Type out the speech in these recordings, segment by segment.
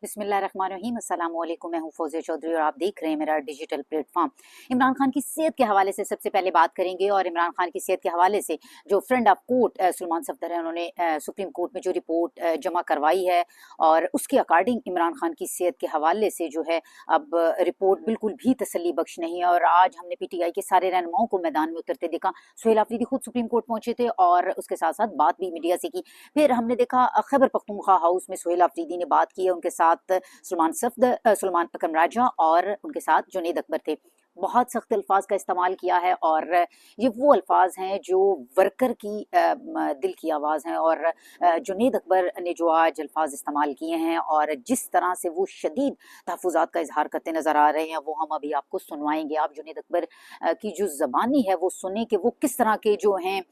बिस्मिल्लाहिर्रहमानिर्रहीम, अस्सलाम वालेकुम। मैं हूं फौजिया चौधरी और आप देख रहे हैं मेरा डिजिटल प्लेटफॉर्म। इमरान खान की सेहत के हवाले से सबसे पहले बात करेंगे और इमरान खान की सेहत के हवाले से जो friend of court Salman Safdar है, उन्होंने सुप्रीम कोर्ट में जो रिपोर्ट जमा करवाई है और उसके अकॉर्डिंग इमरान खान की सेहत के हवाले से जो है अब रिपोर्ट बिल्कुल भी तसल्ली बख्श नहीं है। और आज हमने PTI के सारे रहनुमाओं को मैदान में उतरते देखा। सुहेल आफरीदी खुद सुप्रीम कोर्ट पहुंचे थे और उसके साथ साथ बात भी मीडिया से की। फिर हमने देखा खैबर पख्तूनख्वा हाउस में सुहेल आफरीदी ने बात की है, उनके साथ सलमान अकरम राजा और उनके साथ जुनैद अकबर थे। बहुत सख्त अल्फाज का इस्तेमाल किया है और ये वो अल्फाज हैं जो वर्कर की दिल की आवाज़ हैं। और जुनैद अकबर ने जो आज अल्फाज इस्तेमाल किए हैं और जिस तरह से वो शदीद तहफ़्फ़ुज़ात का इजहार करते नज़र आ रहे हैं, वो हम अभी आपको सुनवाएंगे। आप जुनैद अकबर की जो ज़बानी है वो सुने कि वो किस तरह के जो हैं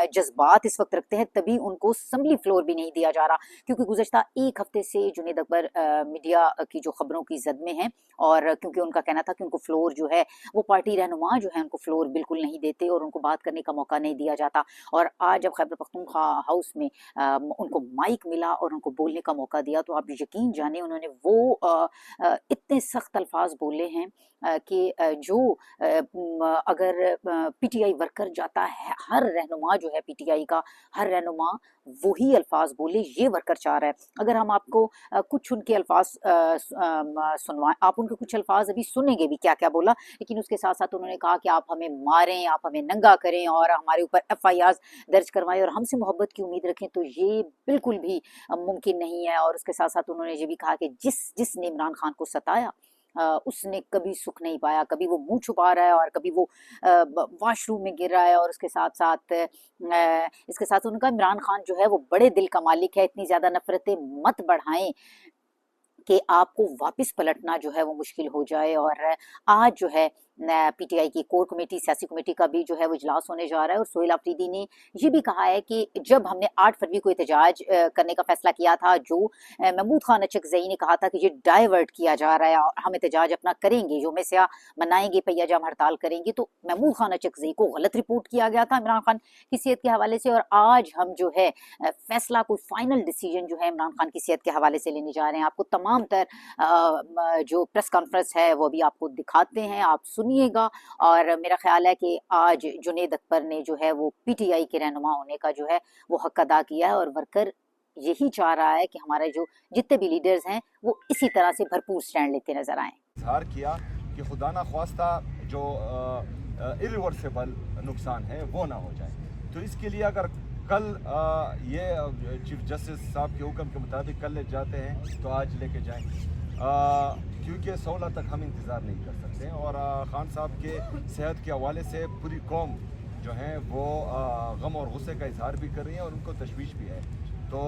जज्बात इस वक्त रखते हैं, तभी उनको असम्बली फ्लोर भी नहीं दिया जा रहा, क्योंकि गुज़श्ता एक हफ्ते से जुनैद अकबर मीडिया की जो खबरों की जद में हैं और क्योंकि उनका कहना था कि उनको फ्लोर जो है वो पार्टी रहनुमा जो है उनको फ्लोर बिल्कुल नहीं देते और उनको बात करने का मौका नहीं दिया जाता। और आज जब खैबर पख्तूनख्वा हाउस में उनको माइक मिला और उनको बोलने का मौका दिया, तो आप यकीन जाने उन्होंने वो इतने सख्त अल्फाज बोले हैं कि जो अगर PTI वर्कर जाता है, हर रहनुमा जो है PTI का, हर रहनुमा वही अल्फाज बोले ये वर्कर चाह रहा है। अगर हम आपको कुछ उनके अल्फाज सुनवाएं, आप उनके कुछ अल्फाज अभी सुनेंगे भी क्या क्या बोला, लेकिन उसके साथ साथ उन्होंने कहा कि आप हमें मारें, आप हमें नंगा करें और हमारे ऊपर FIRs दर्ज करवाएं और हमसे मोहब्बत की उम्मीद रखें, तो ये बिल्कुल भी मुमकिन नहीं है। और उसके साथ साथ उन्होंने ये भी कहा कि जिसने इमरान खान को सताया उसने कभी सुख नहीं पाया, कभी वो मुंह छुपा रहा है और कभी वो वॉशरूम में गिर रहा है। और उसके साथ साथ इसके साथ उनका इमरान खान जो है वो बड़े दिल का मालिक है, इतनी ज़्यादा नफरतें मत बढ़ाएं कि आपको वापस पलटना जो है वो मुश्किल हो जाए। और आज जो है PTI की कोर कमेटी, सियासी कमेटी का भी जो है वो इजलास होने जा रहा है और सुहेल आफरीदी ने ये भी कहा है कि जब हमने 8 फरवरी को एहतजाज करने का फैसला किया था, जो महमूद खान अचकज़ई ने कहा था कि ये डाइवर्ट किया जा रहा है और हम एहतजाज अपना करेंगे, जो में से मनाएंगे, पहिया जाम हड़ताल करेंगे, तो महमूद खान अचकज़ई को गलत रिपोर्ट किया गया था इमरान खान की सेहत के हवाले से। और आज हम जो है फैसला, कोई फाइनल डिसीजन जो है इमरान खान की सेहत के हवाले से लेने जा रहे हैं। आपको तमाम तर जो प्रेस कॉन्फ्रेंस है वो भी आपको दिखाते हैं, आप सुनिएगा। और मेरा ख्याल है कि आज जुनैद अकबर ने जो है वो PTI के रहनुमा होने का जो है वो हक अदा किया है और वर्कर यही चाह रहा है कि हमारे जो जितने भी लीडर्स हैं वो इसी तरह से भरपूर स्टैंड लेते नजर आएं। इजहार किया कि खुदा ना ख्वास्ता जो इरिवर्सिबल नुकसान है वो ना हो जाए। तो इसके लिए अगर कल ये चीफ जस्टिस साहब के हुक्म के मुताबिक कल ले जाते हैं तो आज लेके जाएं, क्योंकि 16 तक हम इंतज़ार नहीं कर सकते। और खान साहब के सेहत के हवाले से पूरी कौम जो है वो गम और गुस्से का इजहार भी कर रही है और उनको तशवीश भी है। तो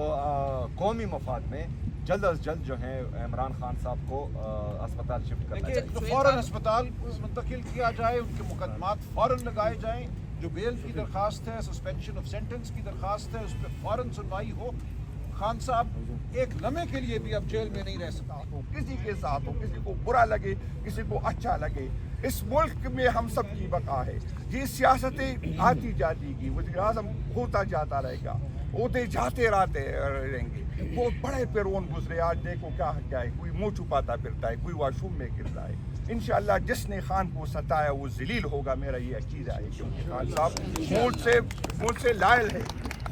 कौमी मफाद में जल्द अज जल्द जो है इमरान खान साहब को अस्पताल शिफ्ट करना चाहिए। फ़ौरन अस्पताल मुंतकिल किया जाए, उनके मुकदमात फ़ौरन लगाए जाएँ। जो बेल की दरख्वास्त है, सस्पेंशन ऑफ सेंटेंस की दरख्वास्त है, उस पर फ़ौरन सुनवाई हो। खान साहब एक लम्हे के लिए भी अब जेल में नहीं रह सकता। किसी के साथ हो, किसी को बुरा लगे, किसी को अच्छा लगे, इस मुल्क में हम सब की बका है। ये सियासतें आती जाती की, वज़ीर आज़म होता जाता रहेगा, होते जाते रहेंगे। बहुत बड़े पेरोन गुजरे, आज देखो क्या है, कोई मुंह छुपाता फिरता है, कोई वॉशरूम में गिरता है। इंशाअल्लाह जिसने खान को सताया वो जलील होगा, मेरा ये अकीदा है, क्योंकि खान साहब मुझसे लायल है।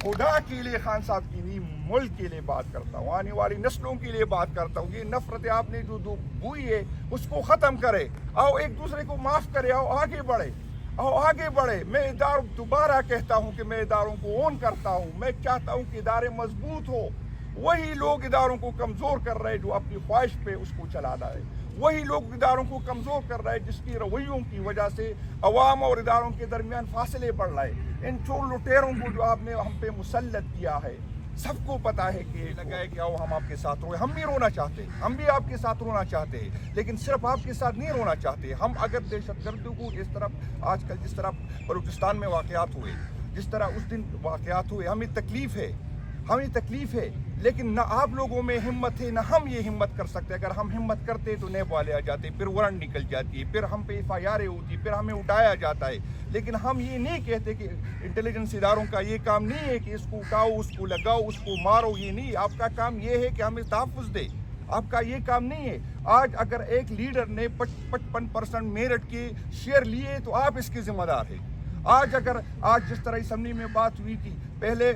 खुदा के लिए खान साहब की नहीं, मुल्क के लिए बात करता हूँ, आने वाली नस्लों के लिए बात करता हूँ। ये नफरत आपने जो बोई है उसको ख़त्म करे, आओ एक दूसरे को माफ़ करे, आओ आगे बढ़े, आओ आगे बढ़े। मैं दोबारा कहता हूँ कि मैं इदारों को ओन करता हूँ। मैं चाहता हूँ कि इदारे मजबूत हो। वही लोग इदारों को कमज़ोर कर रहे हैं जो अपनी ख्वाहिश पे उसको चला रहा है। वही लोग इदारों को कमज़ोर कर रहे हैं जिसकी रवैयों की वजह से अवाम और इदारों के दरमियान फासले बढ़ रहे हैं। इन चोर लुटेरों को जो आपने हम पे मुसल्लत किया है, सबको पता है कि लगा है कि आओ हम आपके साथ रोए। हम भी रोना चाहते हैं, हम भी आपके साथ रोना चाहते हैं, लेकिन सिर्फ आपके साथ नहीं रोना चाहते। हम अगर दहशतगर्दों को इस तरफ आजकल जिस तरह बलूचिस्तान में वाक़यात हुए, जिस तरह उस दिन वाक़यात हुए, हमें तकलीफ़ है, लेकिन ना आप लोगों में हिम्मत है, ना हम ये हिम्मत कर सकते। अगर हम हिम्मत करते तो नेब वाले आ जाते, फिर वारंट निकल जाती है, फिर हम पे FIR होती, फिर हमें उठाया जाता है। लेकिन हम ये नहीं कहते कि इंटेलिजेंस इदारों का ये काम नहीं है कि इसको उठाओ, उसको लगाओ, उसको मारो। ये नहीं, आपका काम ये है कि हमें तहफ़्फ़ुज़ दे, آپ کا یہ کام نہیں ہے. آج اگر ایک لیڈر نے 55% میرٹ کے شیئر لیے تو آپ اس کے ذمہ دار ہیں. آج جس طرح اسمبلی میں بات ہوئی تھی, پہلے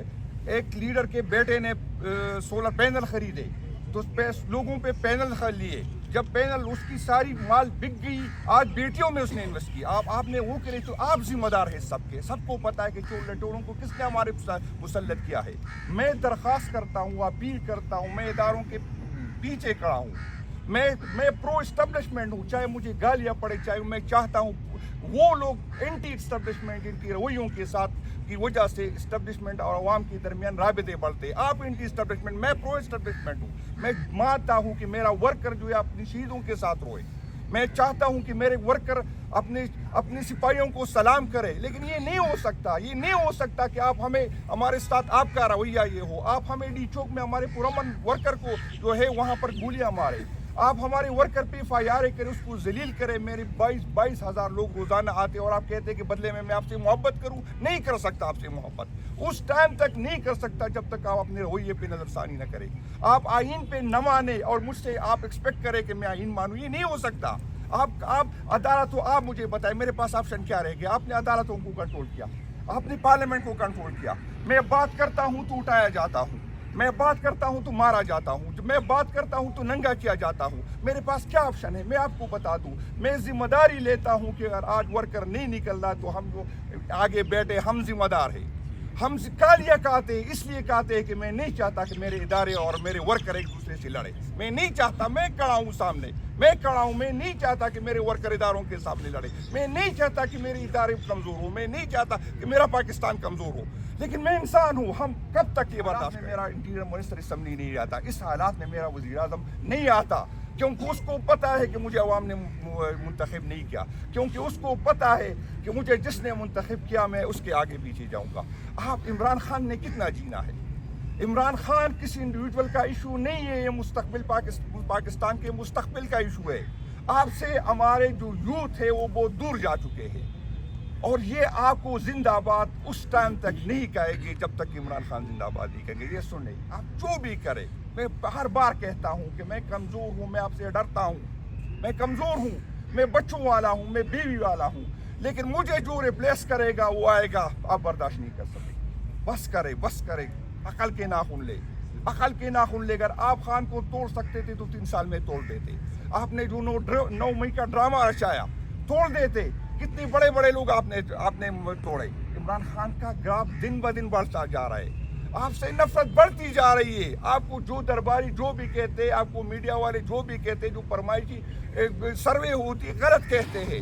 ایک لیڈر کے بیٹے نے سولر پینل خریدے تو لوگوں پہ پینل لیے, جب پینل اس کی ساری مال بک گئی, آج بیٹیوں میں اس نے انویسٹ کیا. آپ نے وہ کرے تو آپ ذمہ دار ہیں سب کو پتا ہے کہ چور لٹوروں کو کس نے ہمارے مسلط کیا ہے. میں درخواست کرتا ہوں, اپیل کرتا ہوں, میں اداروں کے پیچھے کھڑا ہوں, میں پرو اسٹیبلشمنٹ ہوں, چاہے مجھے گالیاں پڑے, چاہے میں چاہتا ہوں وہ لوگ اینٹی اسٹیبلشمنٹ جن کی رویوں کے ساتھ کی وجہ سے اسٹیبلشمنٹ اور عوام کے درمیان رابطے بڑھتے. آپ اینٹی اسٹیبلشمنٹ, میں پرو اسٹیبلشمنٹ ہوں. میں مانتا ہوں کہ میرا ورکر جو ہے اپنی شہیدوں کے ساتھ روئے. میں چاہتا ہوں کہ میرے ورکر اپنے سپاہیوں کو سلام کرے. لیکن یہ نہیں ہو سکتا کہ آپ ہمارے ساتھ آپ کا رویہ یہ ہو. آپ ہمیں ڈی چوک میں ہمارے پرامن ورکر کو جو ہے وہاں پر گولیاں مارے. آپ ہمارے ورکر پہ FIR کریں, اس کو ذلیل کریں. میرے 22,000 لوگ روزانہ آتے اور آپ کہتے ہیں کہ بدلے میں آپ سے محبت کروں. نہیں کر سکتا آپ سے محبت, اس ٹائم تک نہیں کر سکتا جب تک آپ اپنے رویے پہ نظر ثانی نہ کریں. آپ آئین پہ نہ مانے اور مجھ سے آپ ایکسپیکٹ کریں کہ میں آئین مانوں, یہ نہیں ہو سکتا. آپ عدالت ہو, آپ مجھے بتائیں میرے پاس آپشن کیا رہ گیا. آپ نے عدالتوں کو کنٹرول کیا, آپ نے پارلیمنٹ کو کنٹرول کیا. میں بات کرتا ہوں تو اٹھایا جاتا ہوں, میں بات کرتا ہوں تو مارا جاتا ہوں, میں بات کرتا ہوں تو ننگا کیا جاتا ہوں. میرے پاس کیا آپشن ہے, میں آپ کو بتا دوں. میں ذمہ داری لیتا ہوں کہ اگر آج ورکر نہیں نکل رہا تو ہم جو آگے بیٹھے ہم ذمہ دار ہیں. ہم کالیاں کہتے ہیں, اس لیے کہتے ہیں کہ میں نہیں چاہتا کہ میرے ادارے اور میرے ورکر ایک دوسرے سے لڑے. میں نہیں چاہتا, میں کھڑا ہوں سامنے, میں نہیں چاہتا کہ میرے ورکر اداروں کے سامنے لڑے. میں نہیں چاہتا کہ میرے ادارے کمزور ہوں, میں نہیں چاہتا کہ میرا پاکستان کمزور ہو. لیکن میں انسان ہوں, ہم کب تک یہ برداشت کریں. میرا انٹیریئر منسٹر اسمبلی نہیں آتا, اس حالات میں میرا وزیر اعظم نہیں آتا, کیونکہ اس کو پتا ہے کہ مجھے عوام نے منتخب نہیں کیا, کیونکہ اس کو پتا ہے کہ مجھے جس نے منتخب کیا میں اس کے آگے پیچھے جاؤں گا. آپ عمران خان نے کتنا جینا ہے. عمران خان کسی انڈیویجول کا ایشو نہیں ہے, یہ مستقبل پاکستان کے مستقبل کا ایشو ہے. آپ سے ہمارے جو یوتھ ہے وہ بہت دور جا چکے ہیں, اور یہ آپ کو زندہ آباد اس ٹائم تک نہیں کہے گی جب تک عمران خان زندہ آباد نہیں کہیں گے. یہ سنیں, آپ جو بھی کریں, میں ہر بار کہتا ہوں کہ میں کمزور ہوں, میں آپ سے ڈرتا ہوں, میں کمزور ہوں, میں بچوں والا ہوں, میں بیوی والا ہوں. لیکن مجھے جو ریپلیس کرے گا وہ آئے گا, آپ برداشت نہیں کر سکتے. بس کرے, عقل کے ناخن لے. اگر آپ خان کو توڑ سکتے تھے تو 3 سال میں توڑ دیتے. آپ نے جو 9 مئی کا ڈرامہ رچایا, توڑ دیتے. کتنے بڑے لوگ آپ نے توڑے. عمران خان کا گراف دن بدن بڑھتا جا رہا ہے, آپ سے نفرت بڑھتی جا رہی ہے. آپ کو جو درباری جو بھی کہتے, آپ کو میڈیا والے جو بھی کہتے, جو فرمائشی سروے ہوتی غلط کہتے ہیں.